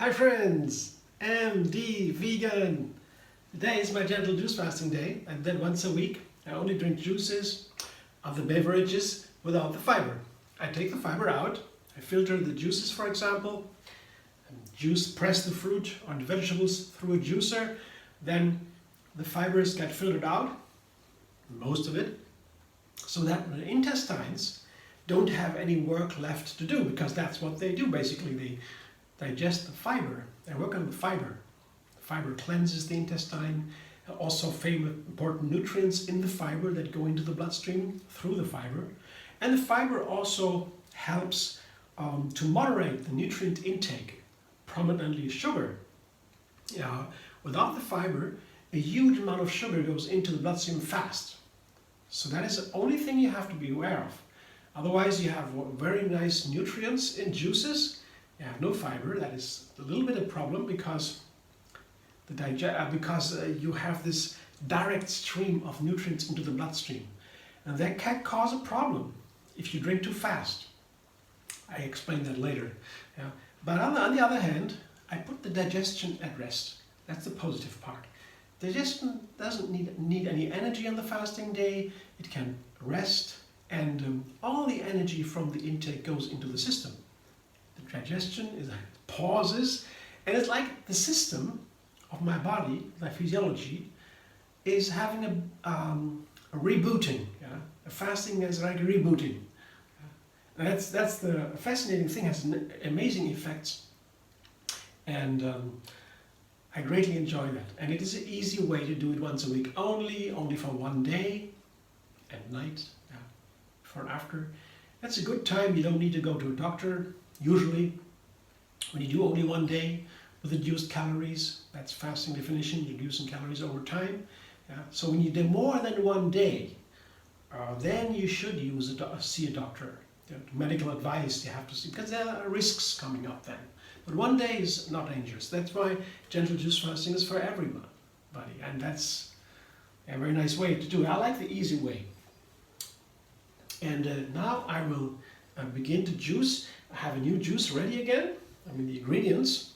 Hi friends, MD Vegan. Today is my gentle juice fasting day, and then once a week I only drink juices of the beverages without the fiber. I take the fiber out, I filter the juices for example, and press the fruit or the vegetables through a juicer, then the fibers get filtered out, most of it, so that the intestines don't have any work left to do, because that's what they do basically. They digest the fiber, they work on the fiber. The fiber cleanses the intestine, also important nutrients in the fiber that go into the bloodstream through the fiber. And the fiber also helps to moderate the nutrient intake, prominently sugar. Without the fiber, a huge amount of sugar goes into the bloodstream fast. So that is the only thing you have to be aware of. Otherwise you have very nice nutrients in juices. You have no fiber. That is a little bit of a problem because you have this direct stream of nutrients into the bloodstream, and that can cause a problem if you drink too fast. I explain that later. But on the other hand, I put the digestion at rest. That's the positive part. Digestion doesn't need any energy on the fasting day. It can rest, and all the energy from the intake goes into the system. The digestion pauses, and it's like the system of my body, my physiology, is having a rebooting. A fasting is like rebooting. And that's the fascinating thing. It has amazing effects, and I greatly enjoy that. And it is an easy way to do it once a week, only for one day at night, before and after. That's a good time. You don't need to go to a doctor. Usually, when you do only one day with reduced calories, that's fasting definition, reducing calories over time. So when you do more than one day, then you should see a doctor. Medical advice you have to see, because there are risks coming up then. But one day is not dangerous. That's why gentle juice fasting is for everybody, and that's a very nice way to do it. I like the easy way. And now I will begin to juice. I have a new juice ready again. I mean the ingredients.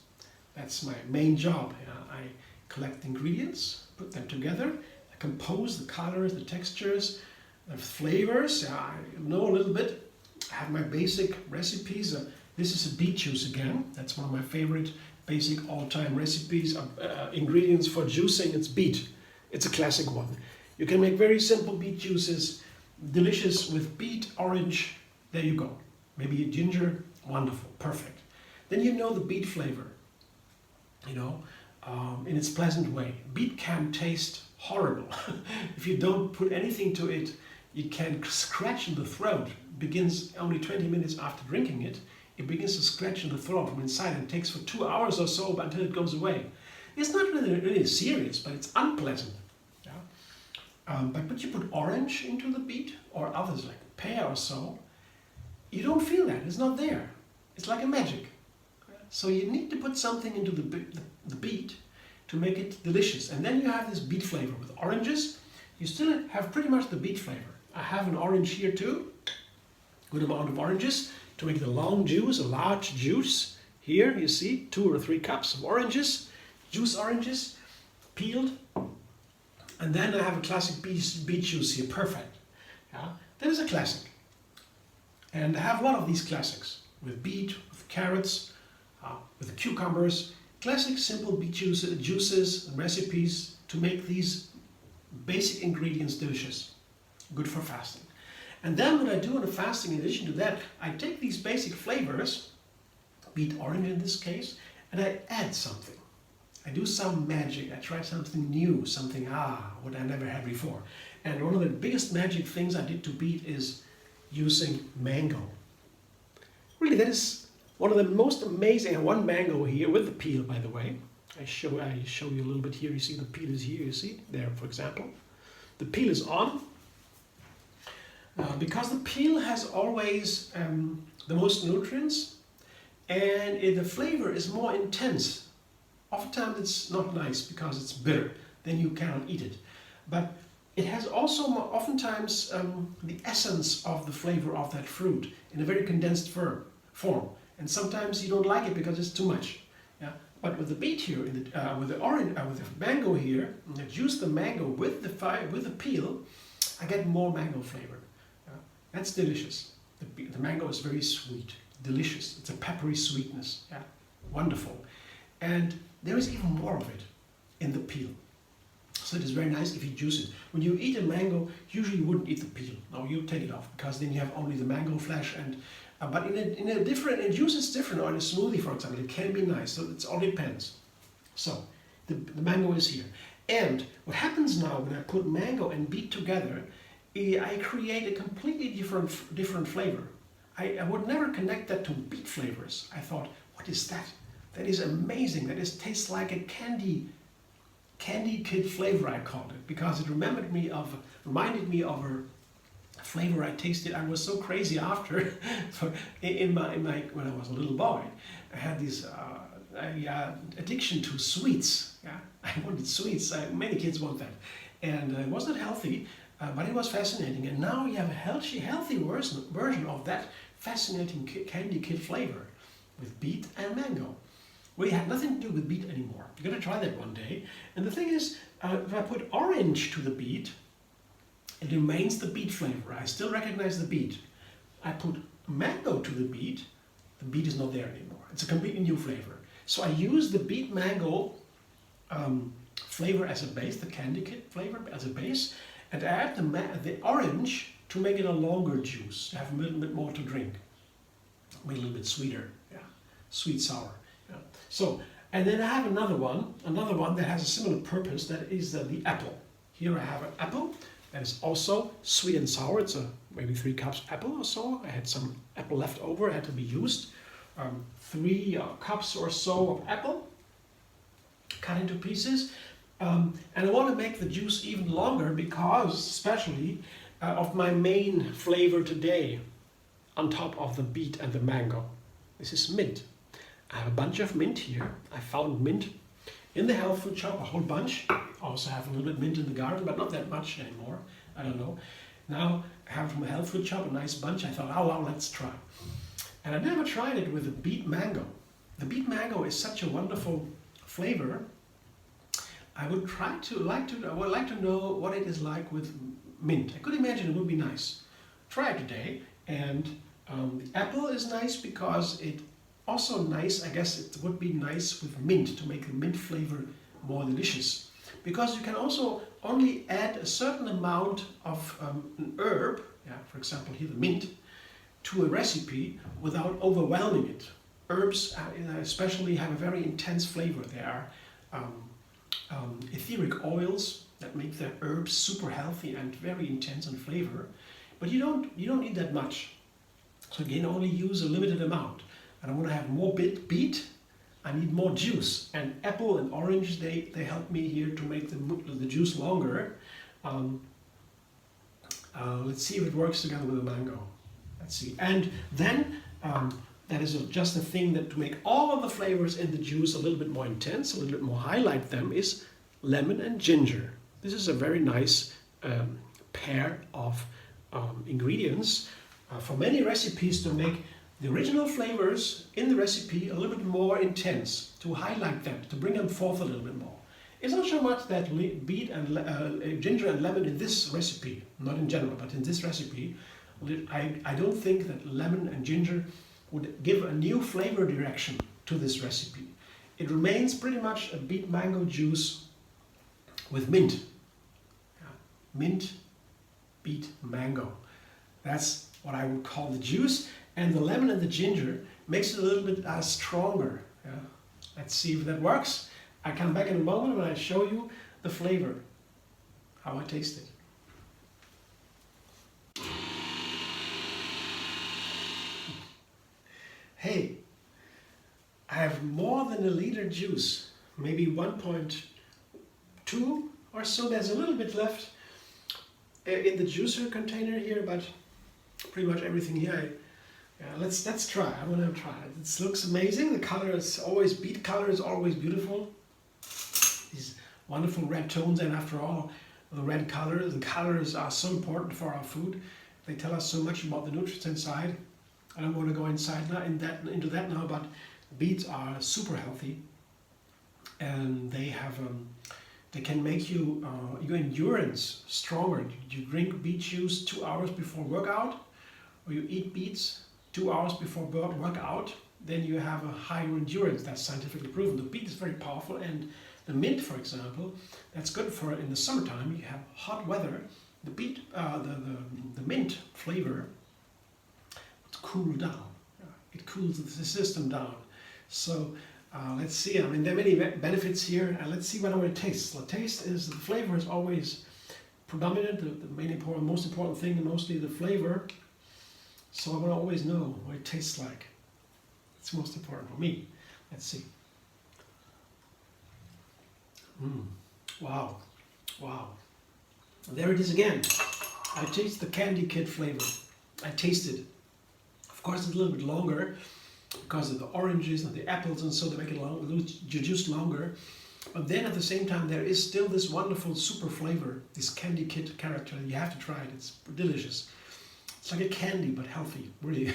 That's my main job. I collect ingredients, put them together, I compose the colors, the textures, the flavors. I know a little bit. I have my basic recipes. This is a beet juice again. That's one of my favorite basic all-time recipes. Ingredients for juicing, it's beet. It's a classic one. You can make very simple beet juices, delicious with beet, orange. There you go. Maybe ginger, wonderful, perfect. Then you know the beet flavor, in its pleasant way. Beet can taste horrible. If you don't put anything to it, it can scratch in the throat. It begins only 20 minutes after drinking it. It begins to scratch in the throat from inside, and it takes for 2 hours or so until it goes away. It's not really serious, but it's unpleasant. But you put orange into the beet, or others like pear or so, you don't feel that. It's not there. It's like a magic. So you need to put something into the beet to make it delicious. And then you have this beet flavor. With oranges, you still have pretty much the beet flavor. I have an orange here too. Good amount of oranges to make the long juice, a large juice. Here you see 2 or 3 cups of oranges, juice oranges, peeled. And then I have a classic beet juice here, perfect. That is a classic. And I have a lot of these classics, with beet, with carrots, with cucumbers. Classic simple beet juices and recipes to make these basic ingredients delicious, good for fasting. And then what I do in a fasting, in addition to that, I take these basic flavors, beet orange in this case, and I add something. I do some magic. I try something new, something what I never had before. And one of the biggest magic things I did to beet is using mango. Really, that is one of the most amazing. One mango here with the peel, by the way. I show you a little bit here. You see the peel is here. You see there, for example. The peel is on because the peel has always the most nutrients, and the flavor is more intense. Oftentimes it's not nice because it's bitter. Then you cannot eat it. But it has also oftentimes the essence of the flavor of that fruit in a very condensed form. And sometimes you don't like it because it's too much. Yeah, but with the beet here, with the mango here, and I juice the mango with the peel, I get more mango flavor. That's delicious. The mango is very sweet, delicious. It's a peppery sweetness. Yeah, wonderful. And there is even more of it in the peel. So it is very nice if you juice it. When you eat a mango, usually you wouldn't eat the peel. No, you take it off because then you have only the mango flesh. And but in a juice it's different. Or in a smoothie, for example, it can be nice. So it all depends. So the mango is here. And what happens now when I put mango and beet together, I create a completely different flavor. I would never connect that to beet flavors. I thought, what is that? That is amazing. That tastes like a candy kid flavor, I called it, because it reminded me of a flavor I tasted. I was so crazy after. So when I was a little boy, I had this addiction to sweets. Yeah, I wanted sweets. Many kids want that, and it wasn't healthy, but it was fascinating. And now you have a healthy version of that fascinating candy kid flavor with beet and mango. We had nothing to do with beet anymore. You're going to try that one day. And the thing is, if I put orange to the beet, it remains the beet flavor. I still recognize the beet. I put mango to the beet is not there anymore. It's a completely new flavor. So I use the beet mango flavor as a base, the candy kid flavor as a base, and add the orange to make it a longer juice, to have a little bit more to drink. Make it a little bit sweeter, yeah, sweet sour. Yeah. So, and then I have another one that has a similar purpose. That is the apple. Here I have an apple that is also sweet and sour. It's maybe 3 cups apple or so. I had some apple left over, had to be used. 3 cups or so of apple, cut into pieces. And I want to make the juice even longer because, especially, of my main flavor today, on top of the beet and the mango. This is mint. I have a bunch of mint here. I found mint in the health food shop, a whole bunch. I also have a little bit mint in the garden, but not that much anymore. I don't know. Now I have from a health food shop a nice bunch. I thought, oh wow, let's try. And I never tried it with the beet mango. The beet mango is such a wonderful flavor. I would like to know what it is like with mint. I could imagine it would be nice. Try it today. And the apple is nice because it also nice, I guess it would be nice with mint to make the mint flavor more delicious. Because you can also only add a certain amount of an herb, yeah, for example here the mint, to a recipe without overwhelming it. Herbs especially have a very intense flavor. They are etheric oils that make the herbs super healthy and very intense in flavor. But you don't need that much. So you can only use a limited amount. And I want to have more beet, I need more juice. And apple and orange, they help me here to make the juice longer. Let's see if it works together with the mango. Let's see. And then, that is just a thing that to make all of the flavors in the juice a little bit more intense, a little bit more highlight them, is lemon and ginger. This is a very nice pair of ingredients for many recipes to make the original flavors in the recipe a little bit more intense, to highlight them, to bring them forth a little bit more. It's not so much that beet and ginger and lemon in this recipe, not in general, but in this recipe, I don't think that lemon and ginger would give a new flavor direction to this recipe. It remains pretty much a beet mango juice with mint. Yeah. Mint, beet, mango. That's what I would call the juice. And the lemon and the ginger makes it a little bit stronger. Yeah. Let's see if that works. I come back in a moment when I show you the flavor, how I taste it. Hey, I have more than a liter juice, maybe 1.2 or so. There's a little bit left in the juicer container here, but pretty much everything here. Let's try. I want to try it. It looks amazing. The color is always, beet color is always beautiful. These wonderful red tones, and after all, the red colors, the colors are so important for our food. They tell us so much about the nutrients inside. I don't want to go into that now, but beets are super healthy. and they can make your endurance stronger. You drink beet juice 2 hours before workout, or you eat beets 2 hours before workout, then you have a higher endurance. That's scientifically proven. The beet is very powerful, and the mint, for example, that's good for in the summertime. You have hot weather. The beet, the mint flavor, to cool down. It cools the system down. So let's see. I mean, there are many benefits here, and let's see what it tastes. The taste is the flavor is always predominant. The most important thing, mostly the flavor. So I want to always know what it tastes like. It's most important for me. Let's see. Wow, wow. There it is again. I taste the candy kid flavor. I taste it. Of course, it's a little bit longer because of the oranges and the apples, and so they make it juice longer. But then at the same time, there is still this wonderful super flavor, this candy kid character. You have to try it. It's delicious. It's like a candy, but healthy, really.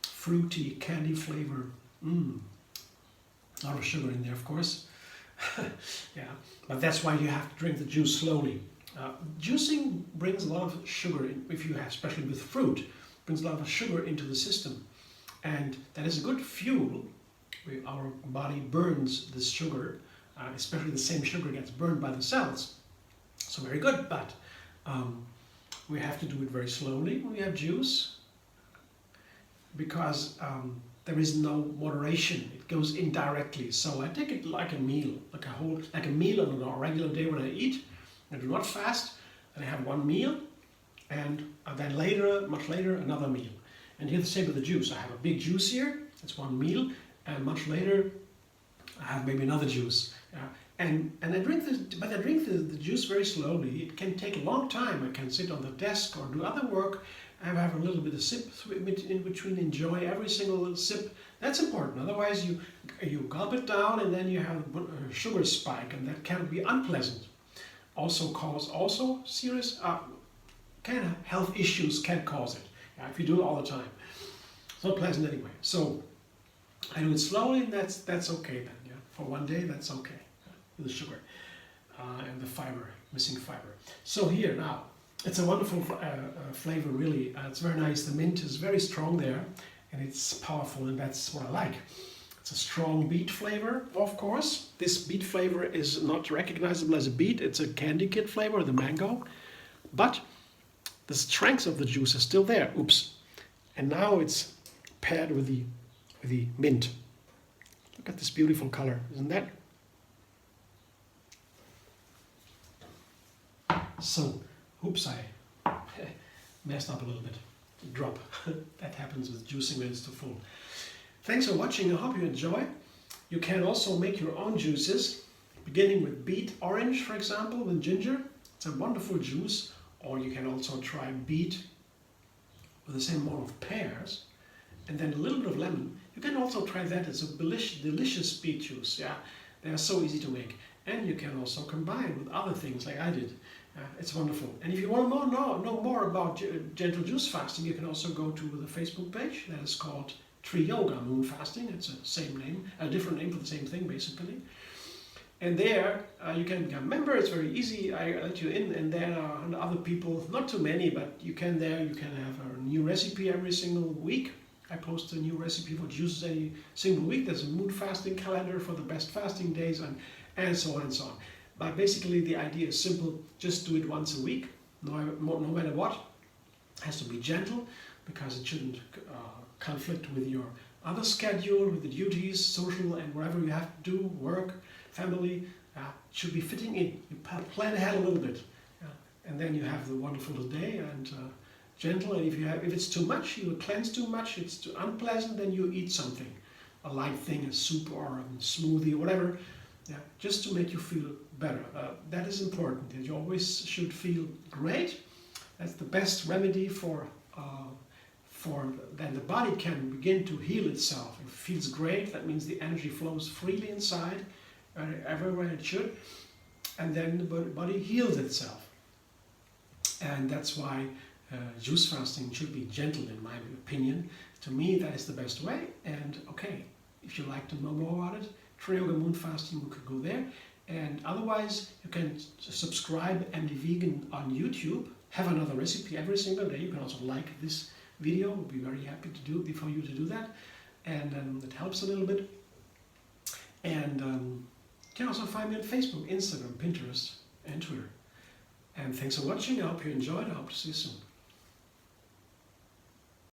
Fruity candy flavor. A lot of sugar in there, of course. Yeah, but that's why you have to drink the juice slowly. Juicing brings a lot of sugar in, if you have, especially with fruit, brings a lot of sugar into the system, and that is a good fuel. Our body burns this sugar, especially the same sugar gets burned by the cells. So very good, but we have to do it very slowly when we have juice, because there is no moderation. It goes indirectly. So I take it like a meal, like a meal on a regular day when I eat. I do not fast. And I have one meal, and then later, much later, another meal. And here the same with the juice. I have a big juice here. It's one meal, and much later, I have maybe another juice. And I drink this, but I drink the juice very slowly. It can take a long time. I can sit on the desk or do other work. I have a little bit of sip in between, enjoy every single little sip. That's important. Otherwise, you gulp it down, and then you have a sugar spike, and that can be unpleasant. Also serious kind of health issues can cause it. If you do it all the time, it's not pleasant anyway. So I do it slowly, and that's okay then. Yeah, for one day, that's okay. With the sugar and the fiber, missing fiber. So here now. It's a wonderful flavor, really. It's very nice. The mint is very strong there, and it's powerful, and that's what I like. It's a strong beet flavor, of course. This beet flavor is not recognizable as a beet. It's a candy kid flavor, the mango. But the strength of the juice is still there. Oops. And now it's paired with the mint. Look at this beautiful color, isn't that? So, oops, I messed up a little bit. Drop. That happens with juicing when it's too full. Thanks for watching. I hope you enjoy. You can also make your own juices, beginning with beet orange, for example, with ginger. It's a wonderful juice. Or you can also try beet with the same amount of pears, and then a little bit of lemon. You can also try that. It's a delicious beet juice. Yeah, they are so easy to make. And you can also combine with other things like I did. It's wonderful. And if you want to know more about Gentle Juicefasting, you can also go to the Facebook page that is called Tree Yoga Moon Fasting. It's the same name, a different name for the same thing basically. And there you can become a member. It's very easy. I let you in, and there are other people, not too many, but you can have a new recipe every single week. I post a new recipe for juices every single week. There's a moon fasting calendar for the best fasting days, and so on and so on. But basically the idea is simple. Just do it once a week, no matter what. It has to be gentle, because it shouldn't conflict with your other schedule, with the duties, social and whatever you have to do, work, family. Should be fitting in. You plan ahead a little bit, and then you have the wonderful day, and gentle. And if it's too much, you cleanse too much, it's too unpleasant, then you eat something, a light thing, a soup or a smoothie, whatever. Yeah, just to make you feel better. That is important. You always should feel great. That's the best remedy for then the body can begin to heal itself. If it feels great, that means the energy flows freely inside, everywhere it should, and then the body heals itself. And that's why juice fasting should be gentle, in my opinion. To me, that is the best way. And okay, if you like to know more about it, for yoga moon fasting, you could go there. And otherwise, you can subscribe MD Vegan on YouTube. Have another recipe every single day. You can also like this video. We'll be very happy to do for you to do that, and it helps a little bit. And you can also find me on Facebook, Instagram, Pinterest, and Twitter. And thanks for watching. I hope you enjoyed. I hope to see you soon.